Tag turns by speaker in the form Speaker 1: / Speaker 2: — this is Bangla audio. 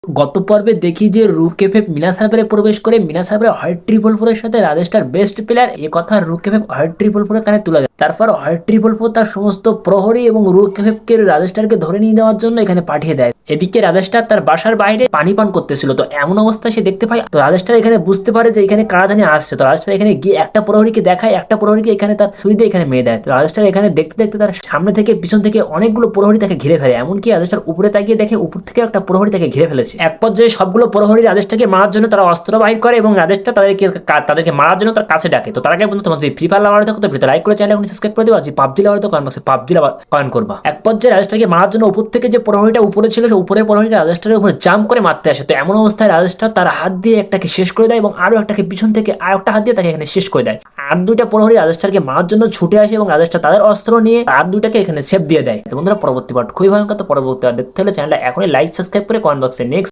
Speaker 1: গত পর্বে দেখি যে রুকেফেপ মিনা সার্ভারে প্রবেশ করে মিনা সার্ভারে হোয়াইট ট্রিপল ফোরের সাথে রাজেশটার বেস্ট প্লেয়ার এ কথা রুকেফেপ হোয়াইট ট্রিপল ফোরের কানে তুলে দেয়। তারপর হোয়াইট ট্রিপল ফোর তার সমস্ত প্রহরী এবং রুকেফেপকে রাজেশটারকে ধরে নিয়ে যাওয়ার জন্য এখানে পাঠিয়ে দেয়। এদিকে রাজেশটার তার বাসার বাইরে পানি পান করতেছিল, তো এমন অবস্থায় সে দেখতে পায়, তো রাজেশটার এখানে বুঝতে পারে যে এখানে কারা জানি আসছে। তো রাজেশটার এখানে গিয়ে একটা প্রহরীকে দেখায়, একটা প্রহরীকে এখানে তার ছুরি দিয়ে এখানে মেরে দেয়। তো রাজেশটার এখানে দেখতে দেখতে তার সামনে থেকে পিছন থেকে অনেকগুলো প্রহরী তাকে ঘিরে ফেলে, এমনকি রাজেশটার উপরে তাকিয়ে দেখে উপর থেকে একটা প্রহরী তাকে ঘিরে ফেলেছে। এক পর্যায়ে সবগুলো প্রহরী রাজেশটাকে মারার জন্য তারা অস্ত্র বাহির করে এবং রাজেশটা তাদেরকে মারার জন্য তার কাছে ডাকে। তো তার আগে বন্ধু, তোমাদের ফ্রি ফায়ার লাভার থাকো তো ভিডিওতে লাইক করে চ্যানেল এখন সাবস্ক্রাইব করে দেওয়া, যে পাবজি লাভার তো কমেন্ট বক্সে পাবজি লাভার কমেন্ট করবা। এক পর্যায়ে রাজেশটাকে মারার জন্য উপর থেকে যে প্রহরীটা উপরে ছিল সে উপরের প্রহরীটা রাজেশটারের উপরে জাম্প করে মারতে আসে। তো এমন অবস্থায় রাজেশটা তার হাত দিয়ে একটাকে শেষ করে দেয় এবং আরো একটাকে পিছন থেকে আর একটা হাত দিয়ে তাকে এখানে শেষ করে দেয়। আর দুইটা প্রহরী রাজেশটারকে মারার জন্য ছুটে আসে এবং রাজেশটা তাদের অস্ত্র নিয়ে আর দুইটাকে এখানে সেভ দিয়ে দেয়। তো বন্ধুরা, পরবর্তী পার্ট খুবই ভয়ঙ্কর। তো পরবর্তী পার্ট দেখতে হলে চ্যানেলটা এখনই লাইক সাবস্ক্রাইব করে কমেন্ট বক্সে নেক্সট